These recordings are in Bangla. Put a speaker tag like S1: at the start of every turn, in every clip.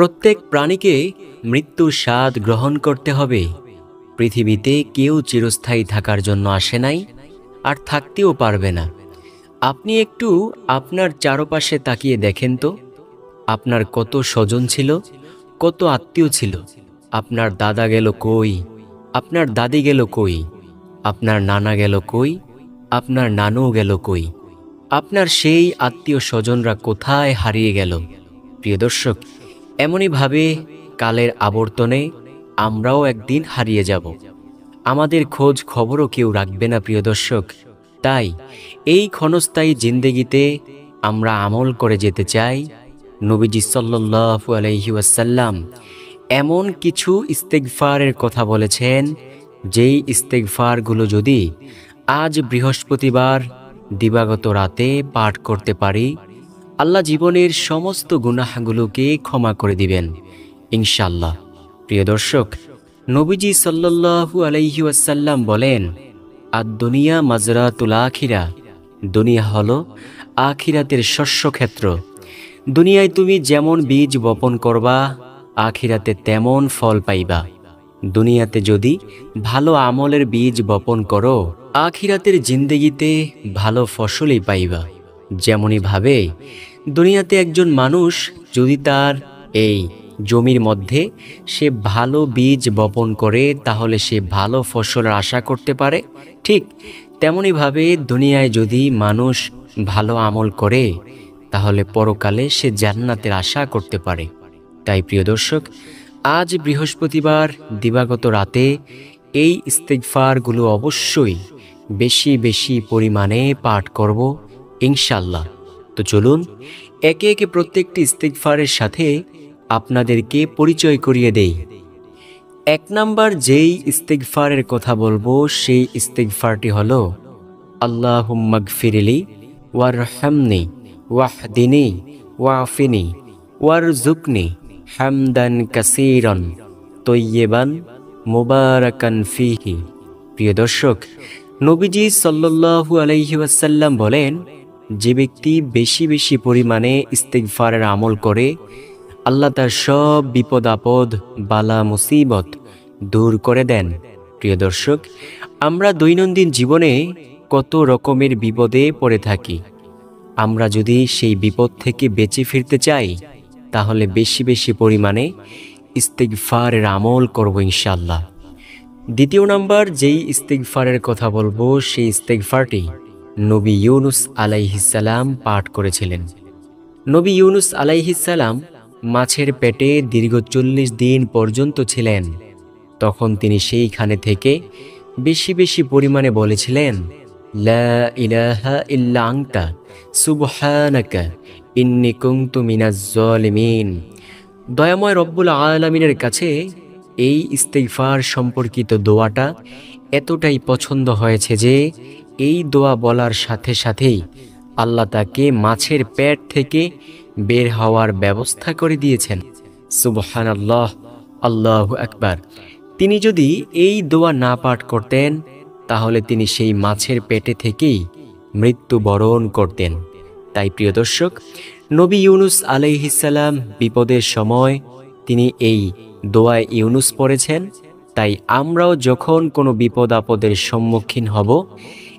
S1: প্রত্যেক প্রাণীকে মৃত্যুর স্বাদ গ্রহণ করতে হবে। পৃথিবীতে কেউ চিরস্থায়ী থাকার জন্য আসে নাই, আর থাকতেও পারবে না। আপনি একটু আপনার চারপাশে তাকিয়ে দেখেন তো, আপনার কত স্বজন ছিল, কত আত্মীয় ছিল। আপনার দাদা গেল কই, আপনার দাদি গেল কই, আপনার নানা গেল কই, আপনার নানু গেল কই, আপনার সেই আত্মীয় স্বজনরা কোথায় হারিয়ে গেল। প্রিয় দর্শক, এমনইভাবে কালের আবর্তনে আমরাও একদিন হারিয়ে যাব। আমাদের খোঁজ খবরও কেউ রাখবে না প্রিয় দর্শক। তাই এই ক্ষণস্থায়ী জিন্দেগিতে আমরা আমল করে যেতে চাই। নবীজি সাল্লাল্লাহু আলাইহি ওয়াসাল্লাম এমন কিছু ইস্তেগফারের কথা বলেছেন, যেই ইস্তেগফারগুলো যদি আজ বৃহস্পতিবার দিবাগত রাতে পাঠ করতে পারি, আল্লাহ জীবনের সমস্ত গুনাহগুলোকে ক্ষমা করে দিবেন ইনশাআল্লাহ। প্রিয় দর্শক, নবীজি সাল্লাল্লাহু আলাইহি ওয়াসাল্লাম বলেন, আদ-দুনিয়া মাজরাতুল আখিরা, দুনিয়া হলো আখিরাতের শস্যক্ষেত্র। দুনিয়ায় তুমি যেমন বীজ বপন করবা, আখিরাতে তেমন ফল পাইবা। দুনিয়াতে যদি ভালো আমলের বীজ বপন করো, আখিরাতের জিন্দেগিতে ভালো ফসলই পাইবা। যেমনই ভাবে দুনিয়াতে একজন মানুষ যদি তার এই জমির মধ্যে সে ভালো বীজ বপন করে, তাহলে সে ভালো ফসলের আশা করতে পারে। ঠিক তেমনই ভাবে দুনিয়ায় যদি মানুষ ভালো আমল করে, তাহলে পরকালে সে জান্নাতের আশা করতে পারে। তাই প্রিয় দর্শক, আজ বৃহস্পতিবার দিবাগত রাতে এই ইস্তেগফারগুলো অবশ্যই বেশি বেশি পরিমাণে পাঠ করব ইনশাআল্লাহ। তো চলুন একে একে প্রত্যেকটি ইস্তেগফারের সাথে আপনাদেরকে পরিচয় করিয়ে দেই। এক নাম্বার যেই ইস্তেগফারের কথা বলবো, সেই ইস্তেগফারটি হলো আল্লাহুম্মাগফিরলি ওয়ারহামনি ওয়াহদিনি ওয়াফিনি ওয়ারজুকনি হামদান কাসীরান তয়্যিবান মুবারাকান ফীহি। প্রিয় দর্শক, নবীজি সাল্লাল্লাহু আলাইহি ওয়াসাল্লাম বলেন, যে ব্যক্তি বেশি বেশি পরিমাণে ইস্তেগফারের আমল করে, আল্লাহ তার সব বিপদ আপদ বালা মুসিবত দূর করে দেন। প্রিয় দর্শক, আমরা দৈনন্দিন জীবনে কত রকমের বিপদে পড়ে থাকি। আমরা যদি সেই বিপদ থেকে বেঁচে ফিরতে চাই, তাহলে বেশি বেশি পরিমাণে ইস্তেগফারের আমল করব ইনশাআল্লাহ। দ্বিতীয় নাম্বার যেই ইস্তেগফারের কথা বলবো, সেই ইস্তেগফারটি নবী ইউনুস আলাইহিস সালাম পাঠ করেছিলেন। নবী ইউনুস আলাইহিস সালাম মাছের পেটে দীর্ঘ 40 দিন পর্যন্ত ছিলেন। তখন তিনি সেইখানে থেকে বেশি বেশি পরিমাণে বলেছিলেন, লা ইলাহা ইল্লা আনতা সুবহানাকা ইন্নী কুনতু মিনাজ জালিমিন। দয়াময় রব্বুল আলামিনের কাছে এই ইস্তেগফার সম্পর্কিত দোয়াটা এতটাই পছন্দ হয়েছে যে এই দোয়া বলার সাথে সাথেই আল্লাহ তাকে মাছের পেট থেকে বের হওয়ার ব্যবস্থা করে দিয়েছেন। সুবহানাল্লাহ, আল্লাহু আকবার। তিনি যদি এই দোয়া না পাঠ করতেন, তাহলে তিনি সেই মাছের পেটে থেকেই মৃত্যুবরণ করতেন। তাই প্রিয় দর্শক, নবী ইউনুস আলাইহিস সালাম বিপদের সময় তিনি এই দোয়া ইউনুস পড়েছেন। তাই আমরাও যখন কোনো বিপদ আপদের সম্মুখীন হব,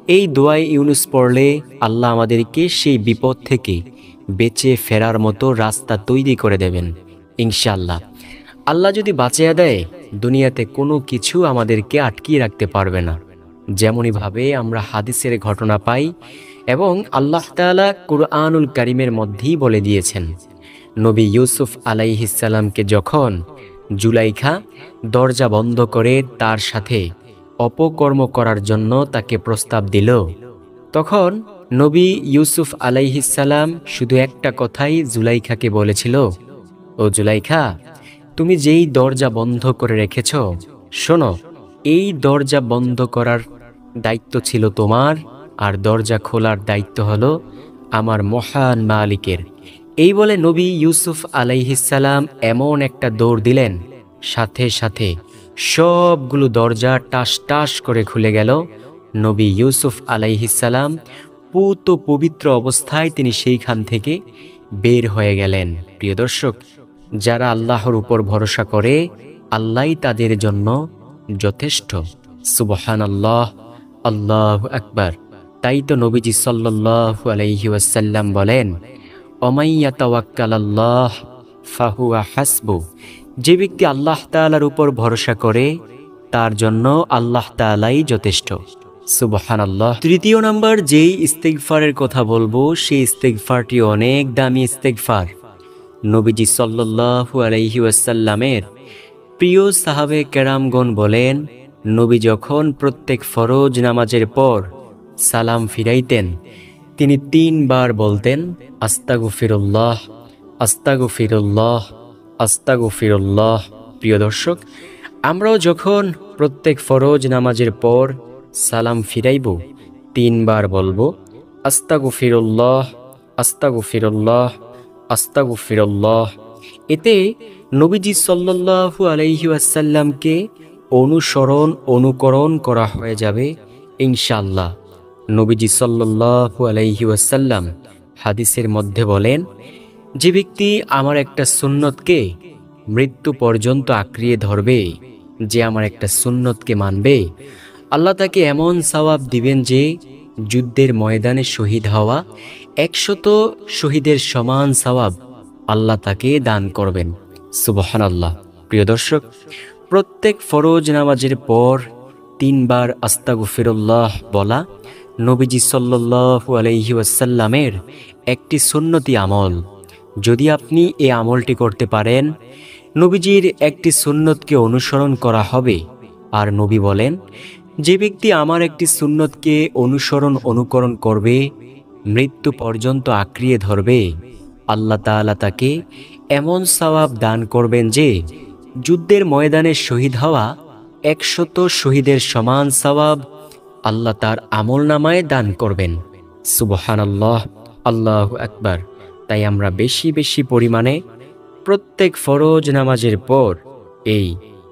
S1: এই দোয়া ইউনুস পড়লে আল্লাহ আমাদেরকে সেই বিপদ থেকে বেঁচে ফেরার মতো রাস্তা তৈরি করে দেবেন ইনশাআল্লাহ। আল্লাহ যদি বাঁচিয়ে দেয়, দুনিয়াতে কোনো কিছু আমাদেরকে আটকিয়ে রাখতে পারবে না। যেমনইভাবে আমরা হাদিসের ঘটনা পাই এবং আল্লাহ তাআলা কুরআনুল কারীমের মধ্যেই বলে দিয়েছেন, নবী ইউসুফ আলাইহিস সালামকে যখন জুলাইখা দরজা বন্ধ করে তার সাথে অপকর্ম করার জন্য তাকে প্রস্তাব দিল, তখন নবী ইউসুফ আলাইহিস সালাম শুধু একটা কথাই জুলাইখাকে বলেছিল, ও জুলাইখা, তুমি যেই দরজা বন্ধ করে রেখেছ, শোনো, এই দরজা বন্ধ করার দায়িত্ব ছিল তোমার, আর দরজা খোলার দায়িত্ব হলো আমার মহান মালিকের। এই বলে নবী ইউসুফ আলাইহিস সালাম এমন একটা দৌড় দিলেন, সাথে সাথে সবগুলো দরজা টাস টাস করে খুলে গেল। নবী ইউসুফ আলাইহিস সালাম পূত পবিত্র অবস্থায় তিনি সেইখান থেকে বের হয়ে গেলেন। প্রিয় দর্শক, যারা আল্লাহর উপর ভরসা করে আল্লাহই তাদের জন্য যথেষ্ট। সুবহানাল্লাহ, আল্লাহু আকবার। তাই তো নবীজি সাল্লাল্লাহু আলাইহি ওয়াসাল্লাম বলেন, ওমাইয়া তাওয়াক্কালাল্লাহ ফাহুয়া হাসবু। যে ব্যক্তি আল্লাহ তাআলার উপর ভরসা করে তার জন্য আল্লাহ তাআলাই যথেষ্ট। সুবহানাল্লাহ। তৃতীয় নাম্বার যেই ইস্তিগফারের কথা বলবো সেই ইস্তিগফারটি অনেক দামি ইস্তিগফার। নবীজি সাল্লাল্লাহু আলাইহি ওয়াসাল্লামের প্রিয় সাহাবে কেরামগণ বলেন, নবী যখন প্রত্যেক ফরজ নামাজের পর সালাম ফিরাইতেন তিনি 3 বার বলতেন, আস্তাগফিরুল্লাহ, আস্তাগফিরুল্লাহ, আস্তাগফিরুল্লাহ। প্রিয় দর্শক, আমরাও যখন প্রত্যেক ফরজ নামাজের পর সালাম ফিরাইব 3 বার বলবো, আস্তাগফিরুল্লাহ, আস্তাগফিরুল্লাহ, আস্তাগফিরুল্লাহ। এতে নবীজি সাল্লাল্লাহু আলাইহি ওয়াসাল্লামকে অনুকরণ করা হয়ে যাবে ইনশাআল্লাহ। নবীজি সাল্লাল্লাহু আলাইহি ওয়াসাল্লাম হাদিসের মধ্যে বলেন, যে ব্যক্তি আমার একটা সুন্নতকে মৃত্যু পর্যন্ত আঁকড়িয়ে ধরবে, যে আমার একটা সুন্নতকে মানবে, আল্লাহ তাকে এমন সওয়াব দিবেন যে যুদ্ধের ময়দানে শহীদ হওয়া 100 শহীদের সমান সওয়াব আল্লাহ তাকে দান করবেন। সুবহানাল্লাহ। প্রিয় দর্শক, প্রত্যেক ফরজ নামাজের পর 3 বার আস্তাগফিরুল্লাহ বলা নবীজি সাল্লাল্লাহু আলাইহি ওয়াসাল্লামের একটি সুন্নতি আমল। যদি আপনি এই আমলটি করতে পারেন, নবীজির একটি সুন্নতকে অনুসরণ করা হবে। আর নবী বলেন, যে ব্যক্তি আমার একটি সুন্নতকে অনুকরণ করবে, মৃত্যু পর্যন্ত আঁকড়িয়ে ধরবে, আল্লাহ তাআলা তাকে এমন সওয়াব দান করবেন যে যুদ্ধের ময়দানে শহীদ হওয়া 100 শহীদের সমান সওয়াব আল্লাহ তার আমলনামায় দান করবেন। সুবহানাল্লাহ, আল্লাহু আকবার। তাই আমরা বেশি বেশি পরিমাণে প্রত্যেক ফরজ নামাজের পর এই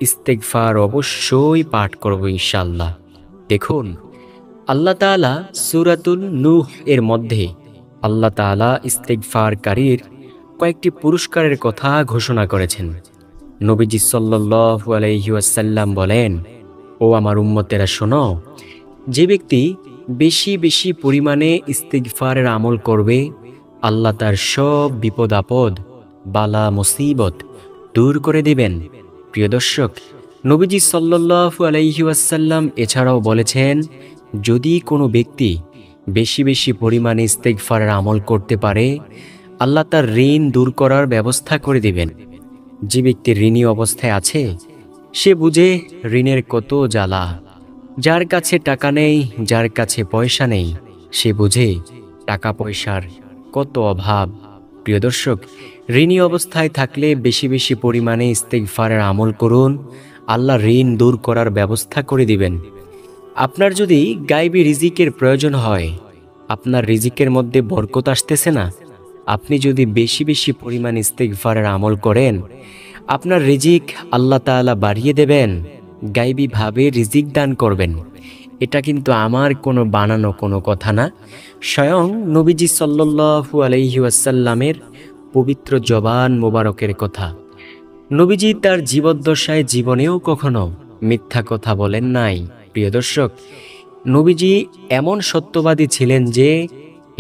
S1: ইস্তিগফার অবশ্যই পাঠ করব ইনশাআল্লাহ। দেখুন, আল্লাহ তাআলা সূরাতুন নূহ এর মধ্যে আল্লাহ তাআলা ইস্তিগফারকারীর কয়েকটি পুরস্কারের কথা ঘোষণা করেছেন। নবীজি সাল্লাল্লাহু আলাইহি ওয়াসাল্লাম বলেন, ও আমার উম্মতেরা শোনো, যে ব্যক্তি বেশি বেশি পরিমাণে ইস্তিগফারের আমল করবে, আল্লাহ তার সব বিপদ আপদ, বালা মুসিবত দূর করে দিবেন। প্রিয় দর্শক, নবীজি সাল্লাল্লাহু আলাইহি ওয়াসাল্লাম এছাড়াও বলেছেন, যদি কোনো ব্যক্তি বেশি বেশি পরিমাণে ইস্তিগফারের আমল করতে পারে, আল্লাহ তার ঋণ দূর করার ব্যবস্থা করে দিবেন। যে ব্যক্তি ঋণী অবস্থায় আছে সে বুঝে ঋণের কত জ্বালা। যার কাছে টাকা নেই, যার কাছে পয়সা নেই, সে বুঝে টাকা পয়সার কত অভাব। প্রিয় দর্শক, ঋণী অবস্থায় থাকলে বেশি বেশি পরিমাণে ইস্তিগফারের আমল করুন, আল্লাহ ঋণ দূর করার ব্যবস্থা করে দিবেন। আপনার যদি গায়বী রিজিকের প্রয়োজন হয়, আপনার রিজিকের মধ্যে বরকত আসতেছে না, আপনি যদি বেশি বেশি পরিমাণ ইস্তিগফারের আমল করেন, আপনার রিজিক আল্লাহ তাআলা বাড়িয়ে দেবেন, গায়বীভাবে রিজিক দান করবেন। এটা কিন্তু আমার কোনো বানানো কোনো কথা না, স্বয়ং নবীজি সাল্লাল্লাহু আলাইহি ওয়াসাল্লামের পবিত্র জবান মোবারকের কথা। নবীজি তার জীবদ্দশায় জীবনেও কখনো মিথ্যা কথা বলেন নাই। প্রিয় দর্শক, নবীজি এমন সত্যবাদী ছিলেন যে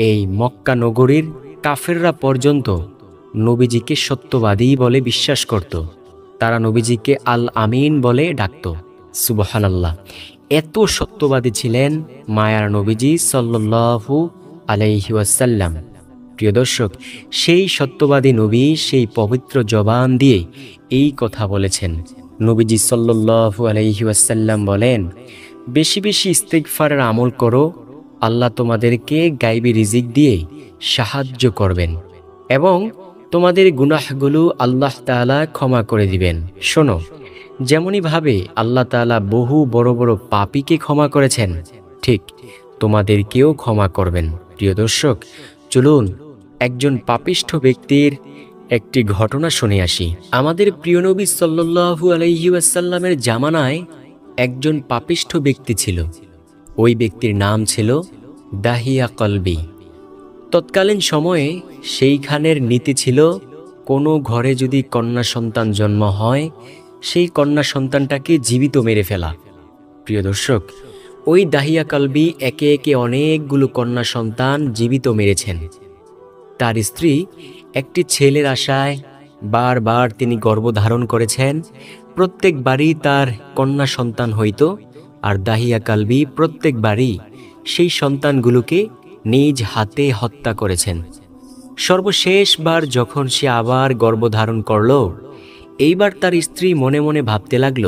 S1: এই মক্কা নগরীর কাফেররা পর্যন্ত নবীজিকে সত্যবাদী বলে বিশ্বাস করত। তারা নবীজিকে আল আমিন বলে ডাকত। সুবহানাল্লাহ। এত সত্যবাদী ছিলেন মায়ার নবীজি সাল্লাল্লাহু আলাইহি ওয়াসাল্লাম। প্রিয় দর্শক, সেই সত্যবাদী নবী সেই পবিত্র জবান দিয়ে এই কথা বলেছেন। নবীজি সাল্লাল্লাহু আলাইহি ওয়াসাল্লাম বলেন, বেশি বেশি ইস্তিগফারের আমল করো, আল্লাহ তোমাদেরকে গায়বী রিজিক দিয়ে সাহায্য করবেন এবং তোমাদের গুনাহগুলো আল্লাহ তাআলা ক্ষমা করে দিবেন। শোনো, যেমনই ভাবে আল্লাহ তাআলা বহু বড় বড় পাপীকে ক্ষমা করেছেন, ঠিক তোমাদেরকেও ক্ষমা করবেন। প্রিয় দর্শক, চলুন একজন পাপিষ্ঠ ব্যক্তির একটি ঘটনা শুনে আসি। আমাদের প্রিয় নবী সাল্লাল্লাহু আলাইহি ওয়াসাল্লামের জামানায় একজন পাপিষ্ঠ ব্যক্তি ছিল। ওই ব্যক্তির নাম ছিল দাহিয়া কলবি। তৎকালীন সময়ে সেইখানের নীতি ছিল কোনো ঘরে যদি কন্যা সন্তান জন্ম হয়, সেই কন্যা সন্তানটাকে জীবিত মেরে ফেলা। প্রিয় দর্শক, ওই দাহিয়া কালবি একে একে অনেকগুলো কন্যা সন্তান জীবিত মেরেছেন। তার স্ত্রী একটি ছেলের আশায় বারবার তিনি গর্ভধারণ করেছেন। প্রত্যেকবারই তার কন্যা সন্তান হইত, আর দাহিয়া কালবি প্রত্যেকবারই সেই সন্তানগুলোকে নিজ হাতে হত্যা করেছেন। সর্বশেষবার যখন সে আবার গর্ভধারণ করল, এইবার তার স্ত্রী মনে মনে ভাবতে লাগল,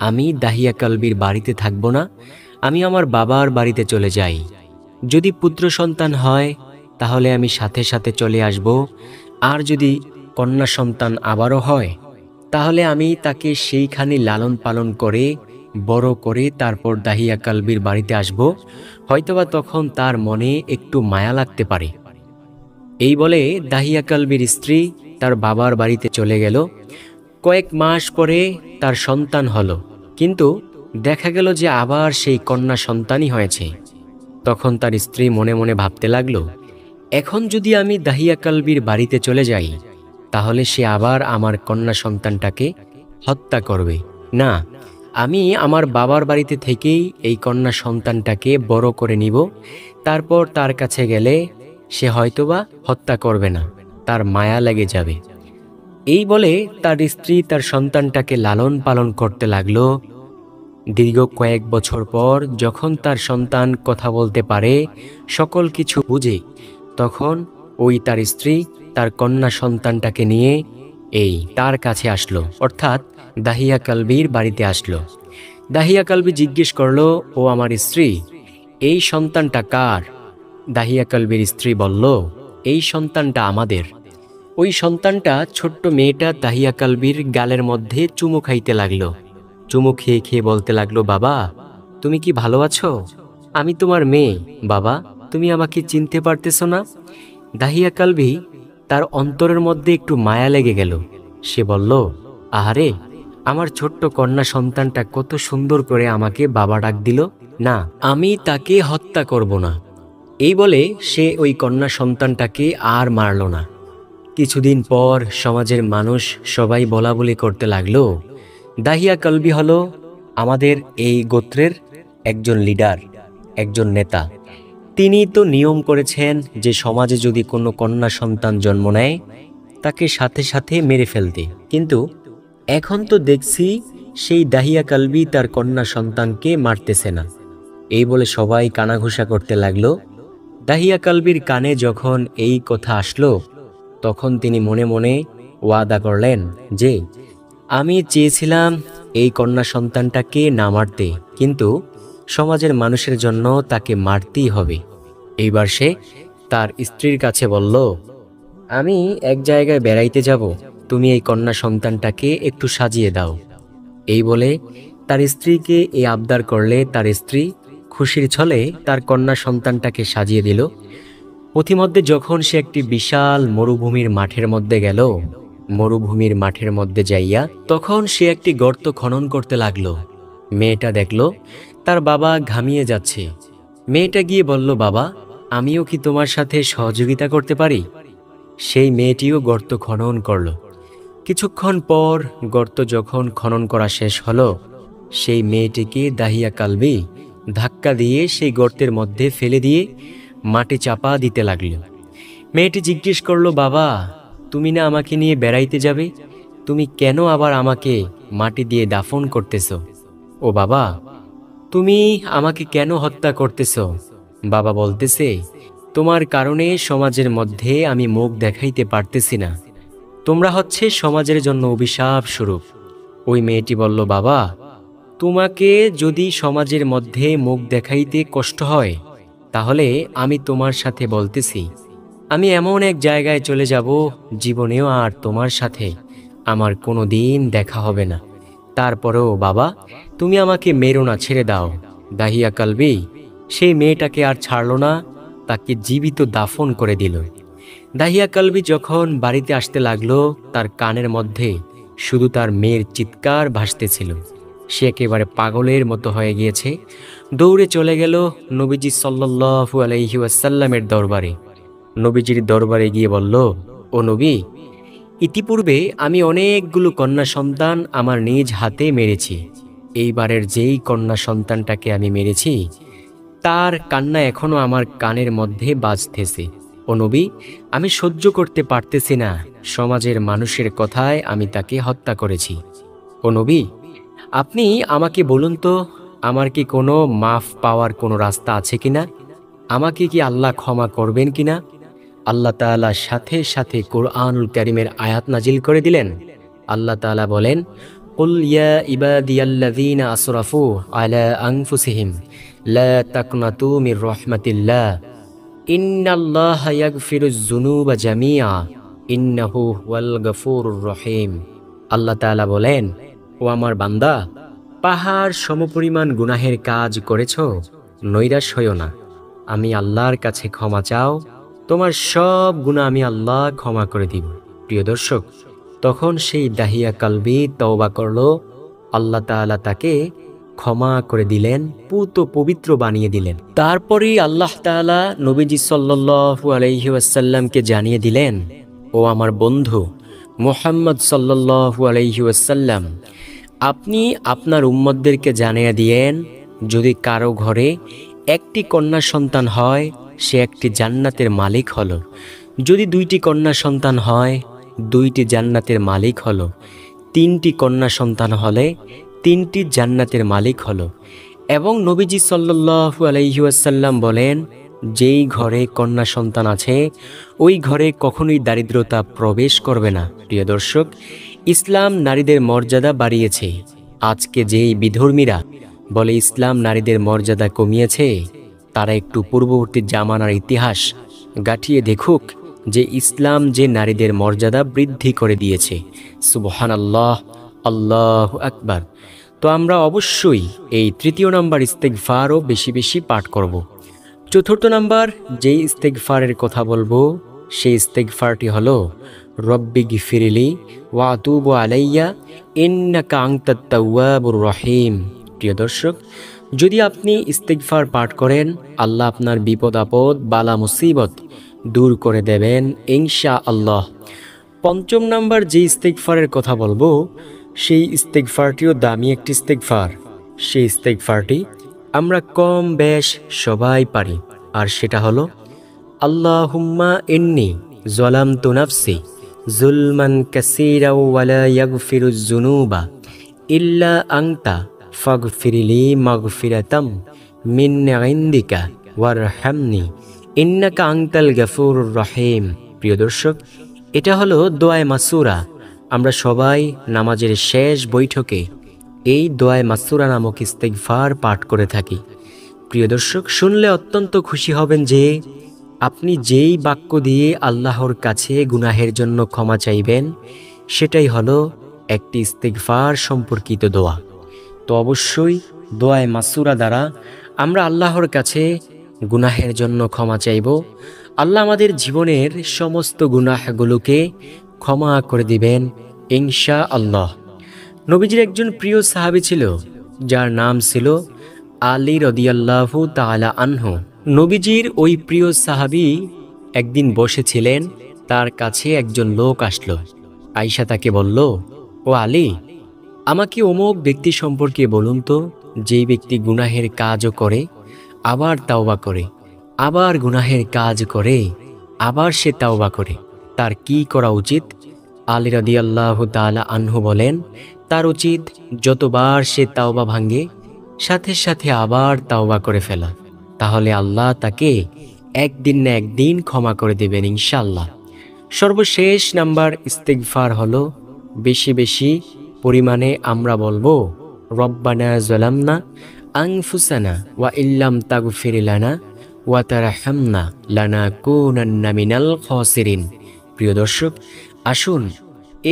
S1: আমি দাহিয়া কালবির বাড়িতে থাকব না, আমি আমার বাবার বাড়িতে চলে যাই। যদি পুত্র সন্তান হয় তাহলে আমি সাথে সাথে চলে আসব, আর যদি কন্যা সন্তান আবারও হয় তাহলে আমি তাকে সেইখানে লালন পালন করে বড় করে তারপর দাহিয়া কালবির বাড়িতে আসব, হয়তোবা তখন তার মনে একটু মায়া লাগতে পারে। এই বলে দাহিয়া কালবির স্ত্রী তার বাবার বাড়িতে চলে গেল। কয়েক মাস পরে তার সন্তান হলো, কিন্তু দেখা গেল যে আবার সেই কন্যা সন্তানই হয়েছে। তখন তার স্ত্রী মনে মনে ভাবতে লাগলো, এখন যদি আমি দাহিয়া কালবির বাড়িতে চলে যাই তাহলে সে আবার আমার কন্যা সন্তানটাকে হত্যা করবে। না, আমি আমার বাবার বাড়িতে থেকেই এই কন্যা সন্তানটাকে বড় করে নিব, তারপর তার কাছে গেলে সে হয়তোবা হত্যা করবে না, তার মায়া লেগে যাবে। এই বলে তার স্ত্রী তার সন্তানটাকে লালন পালন করতে লাগলো। দীর্ঘ কয়েক বছর পর যখন তার সন্তান কথা বলতে পারে, সকল কিছু বুঝে, তখন ওই তার স্ত্রী তার কন্যা সন্তানটাকে নিয়ে তার কাছে আসলো, অর্থাৎ দাহিয়া কালবির বাড়িতে আসলো। দাহিয়া কালবি জিজ্ঞেস করলো, ও আমার স্ত্রী, এই সন্তানটা কার? দাহিয়া কালবির স্ত্রী বলল, এই সন্তানটা আমাদের। ওই সন্তানটা, ছোট্ট মেয়েটা দাহিয়া কালবির গালের মধ্যে চুমু খাইতে লাগলো। চুমু খেয়ে খেয়ে বলতে লাগলো, বাবা তুমি কি ভালো আছো? আমি তোমার মেয়ে বাবা, তুমি আমাকে চিনতে পারতেছো না? দাহিয়া কালবি তার অন্তরের মধ্যে একটু মায়া লেগে গেল। সে বলল, আহারে, আমার ছোট্ট কন্যা সন্তানটা কত সুন্দর করে আমাকে বাবা ডাক দিল, না আমি তাকে হত্যা করব না। এই বলে সে ওই কন্যা সন্তানটাকে আর মারল না। কিছুদিন পর সমাজের মানুষ সবাই বলাবলি করতে লাগলো, দাহিয়া কালবি হলো আমাদের এই গোত্রের একজন লিডার, একজন নেতা। তিনি তো নিয়ম করেছেন যে সমাজে যদি কোনো কন্যা সন্তান জন্ম নেয় তাকে সাথে সাথে মেরে ফেলতে, কিন্তু এখন তো দেখছি সেই দাহিয়া কালবি তার কন্যা সন্তানকে মারতেছে না। এই বলে সবাই কানাঘুষা করতে লাগলো। দাহিয়া কালবির কানে যখন এই কথা আসলো, তখন তিনি মনে মনে ওয়াদা করলেন যে আমি চেয়েছিলাম এই কন্যা সন্তানটাকে না মারতে, কিন্তু সমাজের মানুষের জন্য তাকে মারতেই হবে। এইবার সে তার স্ত্রীর কাছে বলল, আমি এক জায়গায় বেড়াইতে যাব, তুমি এই কন্যা সন্তানটাকে একটু সাজিয়ে দাও। এই বলে তার স্ত্রীকে এই আবদার করলে তার স্ত্রী খুশির ছলে তার কন্যা সন্তানটাকে সাজিয়ে দিল। পথিমধ্যে যখন সে একটি বিশাল মরুভূমির মাঠের মধ্যে গেল, মরুভূমির মাঠের মধ্যে যাইয়া তখন সে একটি গর্ত খনন করতে লাগলো। মেয়েটা দেখল তার বাবা ঘামিয়ে যাচ্ছে। মেয়েটা গিয়ে বলল, বাবা আমিও কি তোমার সাথে সহযোগিতা করতে পারি? সেই মেয়েটিও গর্ত খনন করল। কিছুক্ষণ পর গর্ত যখন খনন করা শেষ হলো, সেই মেয়েটিকে দাহিয়া কালবি ধাক্কা দিয়ে সেই গর্তের মধ্যে ফেলে দিয়ে মাটি চাপা দিতে লাগল। মেয়েটি জিজ্ঞেস করলো, বাবা তুমি না আমাকে নিয়ে বেড়াইতে যাবে, তুমি কেন আবার আমাকে মাটি দিয়ে দাফন করতেছ? ও বাবা, তুমি আমাকে কেন হত্যা করতেছ? বাবা বলতেছে, তোমার কারণে সমাজের মধ্যে আমি মুখ দেখাইতে পারতেছি না, তোমরা হচ্ছে সমাজের জন্য অভিশাপ স্বরূপ। ওই মেয়েটি বলল, বাবা তোমাকে যদি সমাজের মধ্যে মুখ দেখাইতে কষ্ট হয় তাহলে আমি তোমার সাথে বলতেছি, আমি এমন এক জায়গায় চলে যাব জীবনেও আর তোমার সাথে আমার কোনো দিন দেখা হবে না। তারপরেও বাবা তুমি আমাকে মেরো না, ছেড়ে দাও। দাহিয়া কালবি সেই মেয়েটাকে আর ছাড়ল না, তাকে জীবিত দাফন করে দিল। দাহিয়া কালবি যখন বাড়িতে আসতে লাগলো, তার কানের মধ্যে শুধু তার মেয়ের চিৎকার ভাসতেছিল। সে একেবারে পাগলের মতো হয়ে গিয়েছে। দৌড়ে চলে গেল নবীজি সাল্লাল্লাহু আলাইহি ওয়াসাল্লামের দরবারে। নবীজির দরবারে গিয়ে বলল, ও নবী, ইতিপূর্বে আমি অনেকগুলো কন্যা সন্তান আমার নিজ হাতে মেরেছি। এইবারের যেই কন্যা সন্তানটাকে আমি মেরেছি তার কান্না এখনো আমার কানের মধ্যে বাজতেছে। ও নবী, আমি সহ্য করতে পারতেছি না, সমাজের মানুষের কথায় আমি তাকে হত্যা করেছি। ও নবী, আপনি আমাকে বলুন তো, আমার কি কোনো মাফ পাওয়ার কোনো রাস্তা আছে কিনা? আমাকে কি আল্লাহ ক্ষমা করবেন কিনা? আল্লাহ তাআলা সাথে সাথে কোরআনুল কারীমের আয়াত নাজিল করে দিলেন। আল্লাহ তাআলা বলেন, কুল ইয়া ইবাদিয়াল্লাযীনা আসরাফু আলা আনফুসিহিম লা তাকনাতু মির রাহমাতিল্লাহ ইন্নাল্লাহা ইয়াগফিরুয যুনুবা জামিআ ইন্নাহু হুয়াল গফুরুর রহিম। আল্লাহ তাআলা বলেন, ও আমার বান্দা, পাহাড় সমপরিমাণ গুনাহের কাজ করেছ, নৈরাশ হইও না, আমি আল্লাহর কাছে ক্ষমা চাও, তোমার সব গুনাহ আমি আল্লাহ ক্ষমা করে দিব। প্রিয় দর্শক, তখন সেই দাহিয়া কালবি তওবা করল, আল্লাহ তাআলা তাকে ক্ষমা করে দিলেন, পুত পবিত্র বানিয়ে দিলেন। তারপরেই আল্লাহ তাআলা নবীজি সাল্লাল্লাহু আলাইহি ওয়াসাল্লামকে জানিয়ে দিলেন, ও আমার বন্ধু মুহাম্মদ সাল্লাল্লাহু আলাইহি ওয়াসাল্লাম, আপনি আপনার উম্মতদেরকে জানিয়ে দিয়েন, যদি কারো ঘরে একটি কন্যা সন্তান হয় সে একটি জান্নাতের মালিক হলো, যদি দুইটি কন্যা সন্তান হয় দুইটি জান্নাতের মালিক হলো, তিনটি কন্যা সন্তান হলে তিনটি জান্নাতের মালিক হলো। এবং নবীজি সাল্লাল্লাহু আলাইহি ওয়াসাল্লাম বলেন, যেই ঘরে কন্যা সন্তান আছে ওই ঘরে কখনোই দারিদ্রতা প্রবেশ করবে না। প্রিয় দর্শক, ইসলাম নারীদের মর্যাদা বাড়িয়েছে। আজকে যেই বিধর্মীরা বলে ইসলাম নারীদের মর্যাদা কমিয়েছে, তারা একটু পূর্ববর্তী জামানার ইতিহাস গাঁঠিয়ে দেখুক যে ইসলাম যে নারীদের মর্যাদা বৃদ্ধি করে দিয়েছে। সুবহানাল্লাহ, আল্লাহু আকবার। তো আমরা অবশ্যই এই তৃতীয় নাম্বার ইস্তেগফারও বেশি বেশি পাঠ করব। চতুর্থ নাম্বার যেই ইস্তেগফারের কথা বলবো সেই ইস্তেগফারটি হলো রব্বি গিফিরলি ওয়া আতুবু আলাইয়া ইন্নাকা আনতাত তাওয়াবুর রহিম। প্রিয় দর্শক, যদি আপনি ইস্তেগফার পাঠ করেন, আল্লাহ আপনার বিপদ আপদ বালা মুসিবত দূর করে দেবেন ইনশাআল্লাহ। পঞ্চম নাম্বার যে ইস্তেগফারের কথা বলবো সেই ইস্তেগফারটিও দামি একটি ইস্তেগফার। সেই ইস্তেগফারটি আমরা কম বেশ সবাই পারি, আর সেটা হলো আল্লাহুম্মা ইন্নী যালামতু নাফসি যুলমান কাসীরা ওয়া লা ইয়াগফিরুয যুনুবা ইল্লা আনতা ফাগফিরলি মাগফিরাতাম মিন ইনদিকা ওয়ারহামনি ইন্নাকা আনতাল গফুরুর রহিম। প্রিয় দর্শক, এটা হলো দোয়ায়ে মাসুরা। আমরা সবাই নামাজের শেষ বৈঠকে এই দোয়ায়ে মাসুরা নামক ইস্তেগফার পাঠ করে থাকি। প্রিয় দর্শক, শুনলে অত্যন্ত খুশি হবেন যে আপনি যেই বাক্য দিয়ে আল্লাহর কাছে গুনাহের জন্য ক্ষমা চাইবেন সেটাই হলো একটি ইস্তেগফার সম্পর্কিত দোয়া। তো অবশ্যই দোয়ায়ে মাসুরা দ্বারা আমরা আল্লাহর কাছে গুনাহের জন্য ক্ষমা চাইব। আল্লাহ আমাদের জীবনের সমস্ত গুনাহগুলোকে ক্ষমা করে দিবেন ইনশাআল্লাহ। নবীজির একজন প্রিয় সাহাবী ছিল যার নাম ছিল আলী রাদিয়াল্লাহু তাআলা আনহু। নবীজির ওই প্রিয় সাহাবী একদিন বসেছিলেন, তার কাছে একজন লোক আসলো। আয়েশা তাকে বলল, ও আলী, আমাকে অমুক ব্যক্তি সম্পর্কে বলুন তো, যেই ব্যক্তি গুনাহের কাজও করে আবার তাওবা করে, আবার গুনাহের কাজ করে আবার সে তাওবা করে, তার কি করা উচিত? আলী রাদিয়াল্লাহু তাআলা আনহু বলেন, তার উচিত যতবার সে তাওবা ভাঙে সাথে সাথে আবার তাওবা করে ফেলা, তাহলে আল্লাহ তাকে একদিন না একদিন ক্ষমা করে দেবেন ইনশাআল্লাহ। সর্বশেষ নাম্বার ইস্তেগফার হলো বেশি বেশি পরিমাণে আমরা বলবো রব্বানা যালামনা আনফুসানা ওয়া ইল্লাম তাগফির লানা ওয়া তারহামনা লানাকুনান্না মিনাল খাসিরিন। প্রিয় দর্শক, আসুন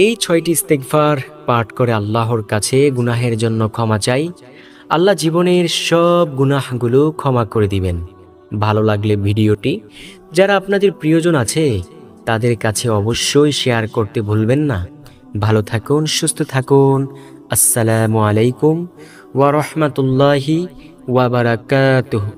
S1: এই 6টি ইস্তেগফার পাঠ করে আল্লাহর কাছে গুনাহের জন্য ক্ষমা চাই। আল্লাহ জীবনের সব গুনাহগুলো ক্ষমা করে দিবেন। ভালো লাগলে ভিডিওটি যারা আপনাদের প্রিয়জন আছে তাদের কাছে অবশ্যই শেয়ার করতে ভুলবেন না। ভালো থাকুন, সুস্থ থাকুন। আসসালামু আলাইকুম ওয়া রাহমাতুল্লাহি ওয়া বারাকাতুহু।